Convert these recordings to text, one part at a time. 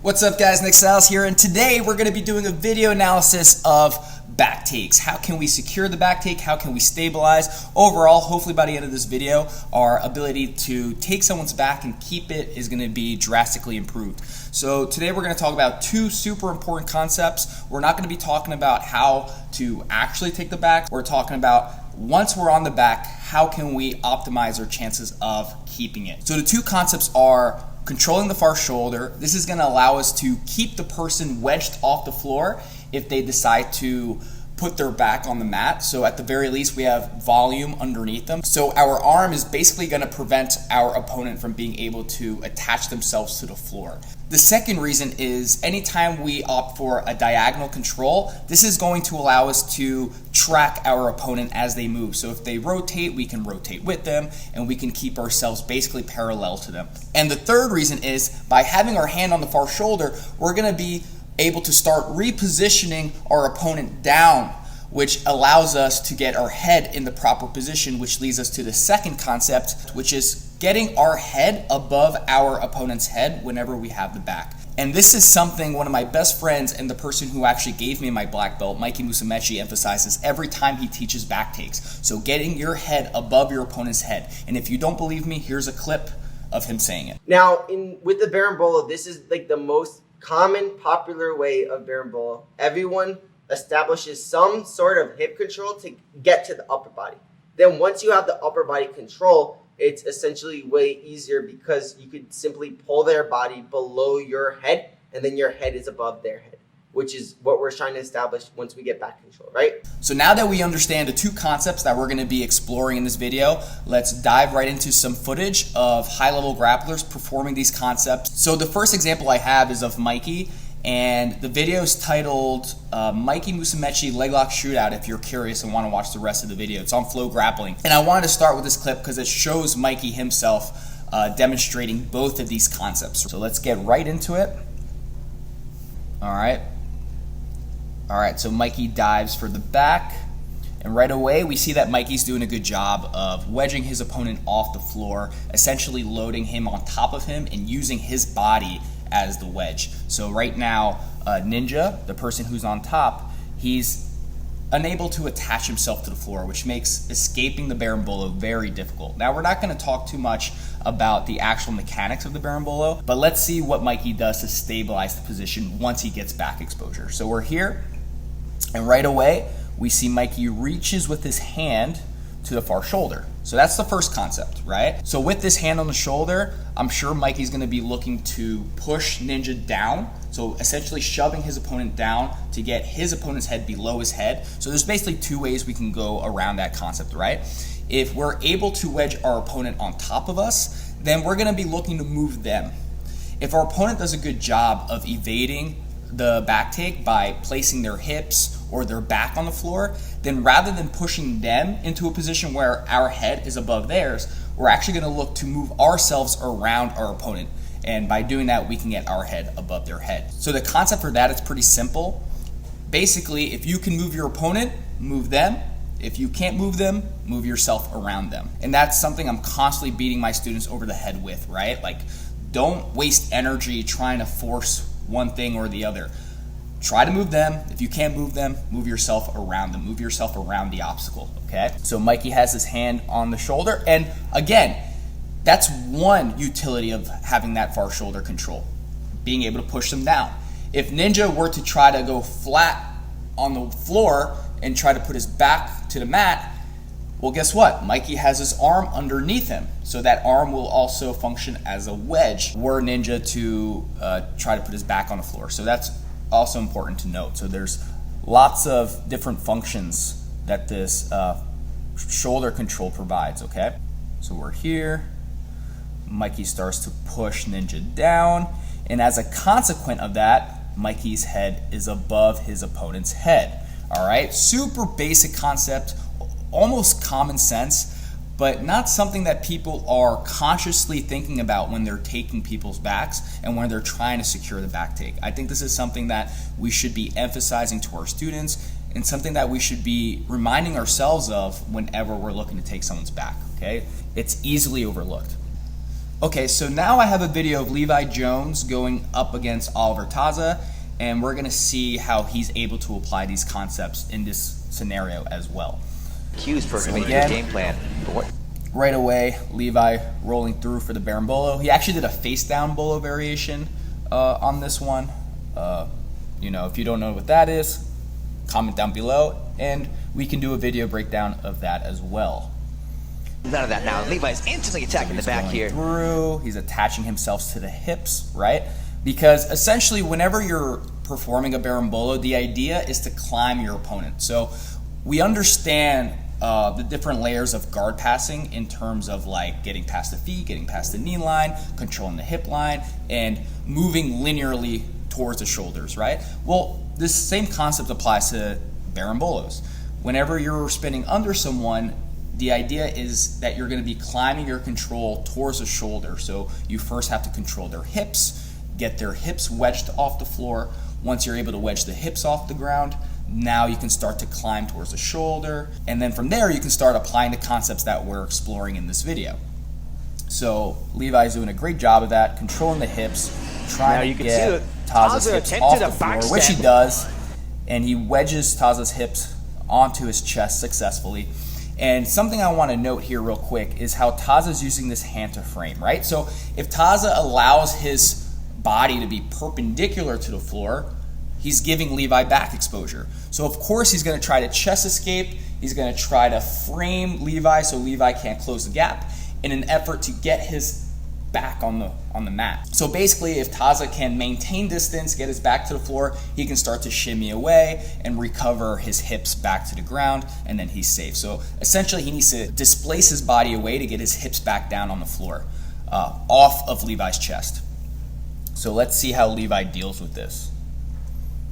What's up guys, Nick Styles here, and today we're going to be doing a video analysis of back takes. How can we secure the back take? How can we stabilize? Overall, hopefully by the end of this video, our ability to take someone's back and keep it is going to be drastically improved. So today we're going to talk about two super important concepts. We're not going to be talking about how to actually take the back. We're talking about once we're on the back, how can we optimize our chances of keeping it? So the two concepts are controlling the far shoulder. This is going to allow us to keep the person wedged off the floor if they decide to put their back on the mat. So at the very least, we have volume underneath them. So our arm is basically going to prevent our opponent from being able to attach themselves to the floor. The second reason is anytime we opt for a diagonal control, this is going to allow us to track our opponent as they move. So if they rotate, we can rotate with them and we can keep ourselves basically parallel to them. And the third reason is by having our hand on the far shoulder, we're going to be able to start repositioning our opponent down, which allows us to get our head in the proper position, which leads us to the second concept, which is getting our head above our opponent's head whenever we have the back. And this is something one of my best friends and the person who actually gave me my black belt, Mikey Musumeci, emphasizes every time he teaches back takes. So getting your head above your opponent's head. And if you don't believe me, here's a clip of him saying it. Now, with the berimbolo, this is like the most common, popular way of berimbolo. Everyone establishes some sort of hip control to get to the upper body. Then once you have the upper body control, it's essentially way easier because you could simply pull their body below your head and then your head is above their head, which is what we're trying to establish once we get back control, right? So now that we understand the two concepts that we're going to be exploring in this video, let's dive right into some footage of high-level grapplers performing these concepts. So the first example I have is of Mikey, and the video is titled Mikey Musumeci Leg Lock Shootout if you're curious and want to watch the rest of the video. It's on Flow Grappling. And I wanted to start with this clip because it shows Mikey himself demonstrating both of these concepts. So let's get right into it. All right, so Mikey dives for the back, and right away we see that Mikey's doing a good job of wedging his opponent off the floor, essentially loading him on top of him and using his body as the wedge. So right now, Ninja, the person who's on top, he's unable to attach himself to the floor, which makes escaping the berimbolo very difficult. Now, we're not going to talk too much about the actual mechanics of the berimbolo, but let's see what Mikey does to stabilize the position once he gets back exposure. So we're here, and right away, we see Mikey reaches with his hand to the far shoulder. So that's the first concept, right? So with this hand on the shoulder, I'm sure Mikey's going to be looking to push Ninja down. So essentially shoving his opponent down to get his opponent's head below his head. So there's basically two ways we can go around that concept, right? If we're able to wedge our opponent on top of us, then we're going to be looking to move them. If our opponent does a good job of evading the back take by placing their hips or their back on the floor, then rather than pushing them into a position where our head is above theirs, we're actually going to look to move ourselves around our opponent. And by doing that, we can get our head above their head. So the concept for that is pretty simple. Basically, if you can move your opponent, move them. If you can't move them, move yourself around them. And that's something I'm constantly beating my students over the head with, right? Like, don't waste energy trying to force one thing or the other. Try to move them. If you can't move them, move yourself around them. Move yourself around the obstacle, okay? So Mikey has his hand on the shoulder. And again, that's one utility of having that far shoulder control, being able to push them down. If Ninja were to try to go flat on the floor and try to put his back to the mat, well, guess what? Mikey has his arm underneath him. So that arm will also function as a wedge were Ninja to try to put his back on the floor. So that's also important to note. So there's lots of different functions that this shoulder control provides, okay? So we're here. Mikey starts to push Ninja down. And as a consequence of that, Mikey's head is above his opponent's head. All right, super basic concept, almost common sense, but not something that people are consciously thinking about when they're taking people's backs and when they're trying to secure the back take. I think this is something that we should be emphasizing to our students and something that we should be reminding ourselves of whenever we're looking to take someone's back, okay? It's easily overlooked. Okay, so now I have a video of Levi Jones going up against Oliver Taza, and we're gonna see how he's able to apply these concepts in this scenario as well. Cues for So him again, game plan. right away, Levi rolling through for the berimbolo. He actually did a face down bolo variation on this one. You know, if you don't know what that is, comment down below, and we can do a video breakdown of that as well. None of that now. Levi's instantly attacking the back here. Through, he's attaching himself to the hips, right? Because essentially, whenever you're performing a berimbolo, the idea is to climb your opponent. So we understand the different layers of guard passing in terms of like getting past the feet, getting past the knee line, controlling the hip line, and moving linearly towards the shoulders, right? Well, this same concept applies to berimbolos. Whenever you're spinning under someone, the idea is that you're going to be climbing your control towards the shoulder. So you first have to control their hips, get their hips wedged off the floor. Once you're able to wedge the hips off the ground, now you can start to climb towards the shoulder. And then from there, you can start applying the concepts that we're exploring in this video. So Levi's doing a great job of that, controlling the hips, trying to get Taza's hips off the floor, which he does. And he wedges Taza's hips onto his chest successfully. And something I want to note here real quick is how Taza's using this hand to frame, right? So if Taza allows his body to be perpendicular to the floor, he's giving Levi back exposure. So of course he's going to try to chest escape. He's going to try to frame Levi so Levi can't close the gap in an effort to get his back on the mat. So basically, if Taza can maintain distance, get his back to the floor, he can start to shimmy away and recover his hips back to the ground, and then he's safe. So essentially, he needs to displace his body away to get his hips back down on the floor, off of Levi's chest. So let's see how Levi deals with this.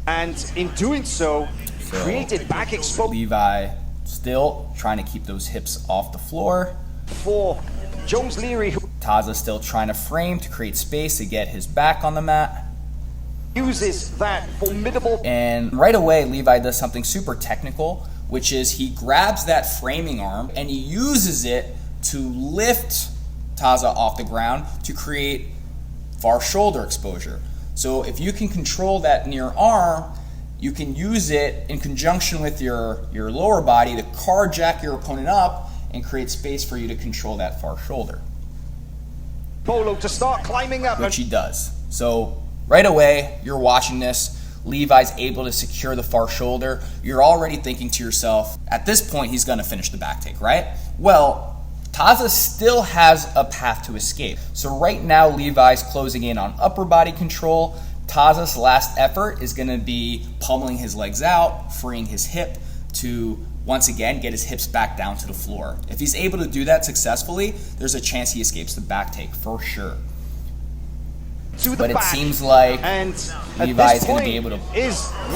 And in doing so created back exposure. Levi still trying to keep those hips off the floor. For Jones Leary, who Taza still trying to frame to create space to get his back on the mat. uses that formidable. And right away, Levi does something super technical, which is he grabs that framing arm and he uses it to lift Taza off the ground to create far shoulder exposure. So if you can control that near arm, you can use it in conjunction with your lower body to carjack your opponent up and create space for you to control that far shoulder. Bolo to start climbing up. Which he does. So right away, you're watching this. Levi's able to secure the far shoulder. You're already thinking to yourself, at this point, he's going to finish the back take, right? Well, Taza still has a path to escape. So right now, Levi's closing in on upper body control. Taza's last effort is going to be pummeling his legs out, freeing his hip to once again get his hips back down to the floor. If he's able to do that successfully, there's a chance he escapes the back take for sure. But it seems like Levi is going to be able to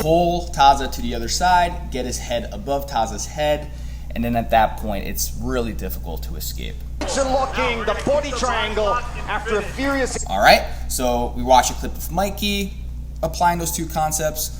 pull Taza to the other side, get his head above Taza's head, and then at that point, it's really difficult to escape. Locking the body triangle after a furious. All right, so we watched a clip of Mikey applying those two concepts.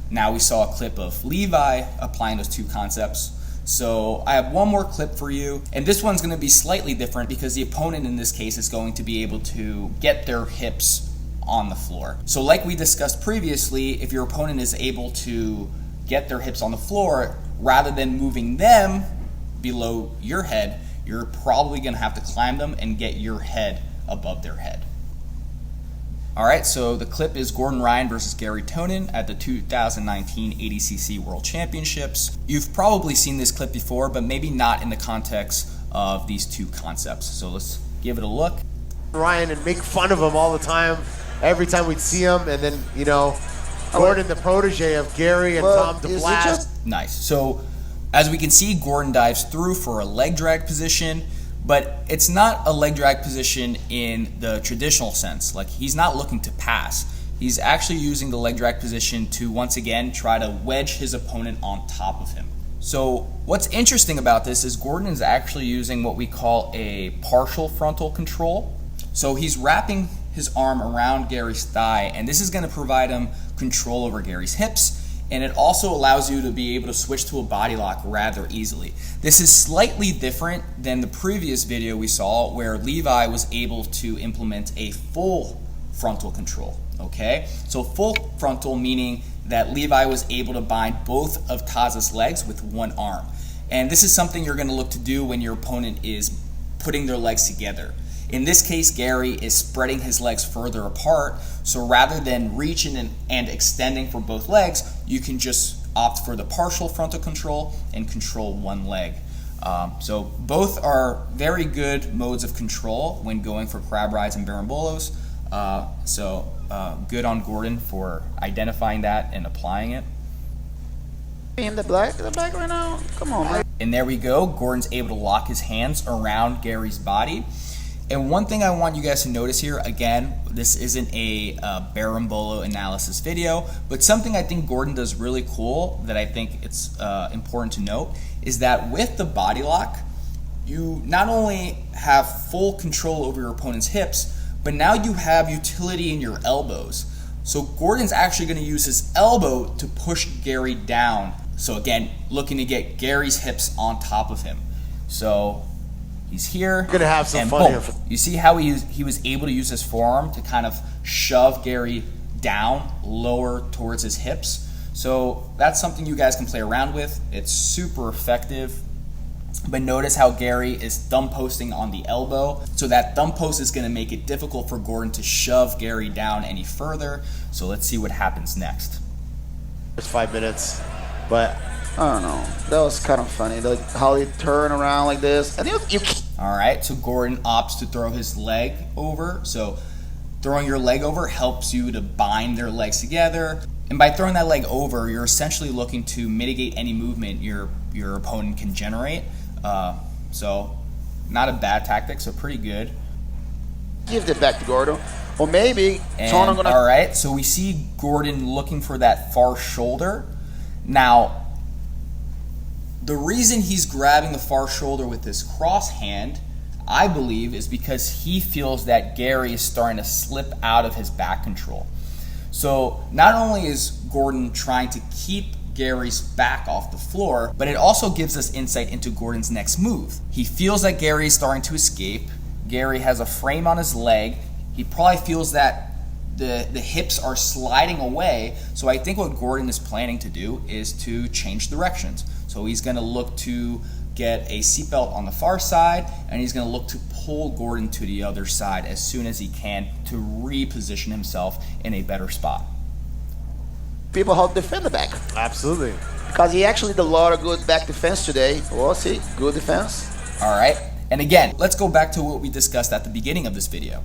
Now we saw a clip of Levi applying those two concepts. So I have one more clip for you, and this one's going to be slightly different because the opponent in this case is going to be able to get their hips on the floor. So like we discussed previously, if your opponent is able to get their hips on the floor, rather than moving them below your head, you're probably going to have to climb them and get your head above their head. All right, so the clip is Gordon Ryan versus Gary Tonin at the 2019 ADCC World Championships. You've probably seen this clip before, but maybe not in the context of these two concepts. So let's give it a look. Ryan and make fun of him all the time, every time we'd see him, and then, you know, Gordon, the protege of Gary and Tom DeBlas. Nice. So as we can see, Gordon dives through for a leg drag position, but it's not a leg drag position in the traditional sense. Like, he's not looking to pass. He's actually using the leg drag position to once again try to wedge his opponent on top of him. So what's interesting about this is Gordon is actually using what we call a partial frontal control. So he's wrapping his arm around Gary's thigh, and this is going to provide him control over Gary's hips and it also allows you to be able to switch to a body lock rather easily. This is slightly different than the previous video we saw where Levi was able to implement a full frontal control, okay? So full frontal meaning that Levi was able to bind both of Taza's legs with one arm. And this is something you're gonna look to do when your opponent is putting their legs together. In this case, Gary is spreading his legs further apart, so rather than reaching and extending for both legs, you can just opt for the partial frontal control and control one leg. So both are very good modes of control when going for crab rides and barambolos. Good on Gordon for identifying that and applying it. In the black right now? Come on, man. And there we go. Gordon's able to lock his hands around Gary's body. And one thing I want you guys to notice here, again, this isn't a berimbolo analysis video, but something I think Gordon does really cool that I think it's important to note is that with the body lock, you not only have full control over your opponent's hips, but now you have utility in your elbows. So Gordon's actually going to use his elbow to push Gary down. So again, looking to get Gary's hips on top of him. So he's here. Gonna have some and fun boom. here. You see how he was able to use his forearm to kind of shove Gary down, lower towards his hips. So that's something you guys can play around with. It's super effective. But notice how Gary is thumb posting on the elbow. So that thumb post is going to make it difficult for Gordon to shove Gary down any further. So let's see what happens next. It's 5 minutes, but I don't know. That was kind of funny. Like how they turn around like this. And you All right, so Gordon opts to throw his leg over. So throwing your leg over helps you to bind their legs together. And by throwing that leg over, you're essentially looking to mitigate any movement your opponent can generate. So not a bad tactic, so pretty good. give it back to Gordo. Or maybe And, all right, so we see Gordon looking for that far shoulder. Now, the reason he's grabbing the far shoulder with his cross hand, I believe, is because he feels that Gary is starting to slip out of his back control. So not only is Gordon trying to keep Gary's back off the floor, but it also gives us insight into Gordon's next move. He feels that Gary is starting to escape. Gary has a frame on his leg. He probably feels that the hips are sliding away. So I think what Gordon is planning to do is to change directions. So he's going to look to get a seatbelt on the far side, and he's going to look to pull Gordon to the other side as soon as he can to reposition himself in a better spot. People how to defend the back. absolutely. Because he actually did a lot of good back defense today. Well, see, good defense. All right, and again, let's go back to what we discussed at the beginning of this video.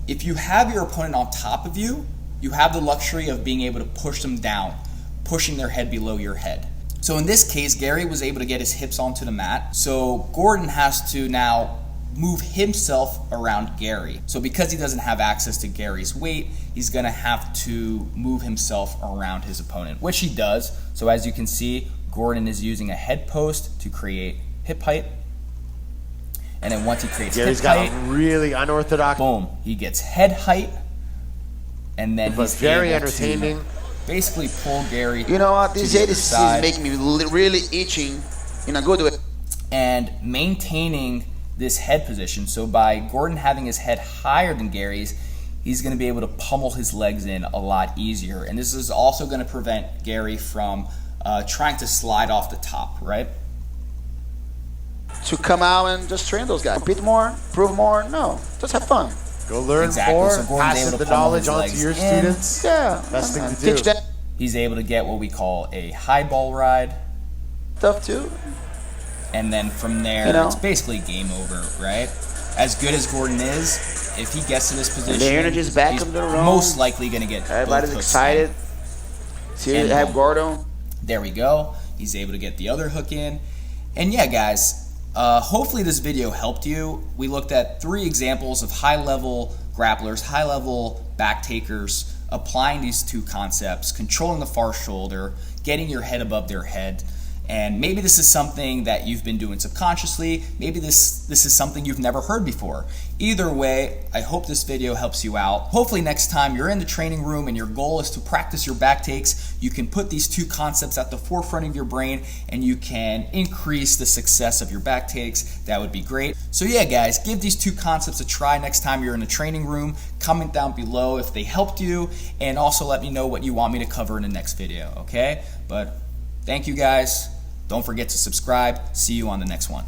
If you have your opponent on top of you, you have the luxury of being able to push them down, pushing their head below your head. So in this case, Gary was able to get his hips onto the mat. So Gordon has to now move himself around Gary. So because he doesn't have access to Gary's weight, he's gonna have to move himself around his opponent, which he does. So as you can see, Gordon is using a head post to create hip height. And then once he creates Gary's hip got height, a really unorthodox, boom, he gets head height. And then but he's very able entertaining. to basically pull Gary. You know what? to This the head other is side. making me really itching in a good way. And maintaining this head position. So by Gordon having his head higher than Gary's, he's going to be able to pummel his legs in a lot easier. And this is also going to prevent Gary from trying to slide off the top, right? To come out and just train those guys. Compete more, prove more. No, just have fun. Go learn Exactly. more, So Gordon's passing able to the pummel knowledge his onto legs your in. students. Yeah. Best thing to do. Teach that He's able to get what we call a high ball ride. stuff too. And then from there, You know? it's basically game over, right? As good as Gordon is, if he gets to this position, the energy's back he's in the room. most likely going to get Everybody's both hooks excited. in. See, And have boom. Gordo. There we go. He's able to get the other hook in. And yeah, guys, hopefully this video helped you. We looked at 3 examples of high-level grapplers, high-level back takers, applying these 2 concepts, controlling the far shoulder, getting your head above their head. And maybe this is something that you've been doing subconsciously. Maybe this is something you've never heard before. Either way, I hope this video helps you out. Hopefully next time you're in the training room and your goal is to practice your back takes, you can put these two concepts at the forefront of your brain and you can increase the success of your back takes. That would be great. So yeah, guys, give these two concepts a try next time you're in the training room. Comment down below if they helped you, and also let me know what you want me to cover in the next video, okay? But thank you guys. Don't forget to subscribe. See you on the next one.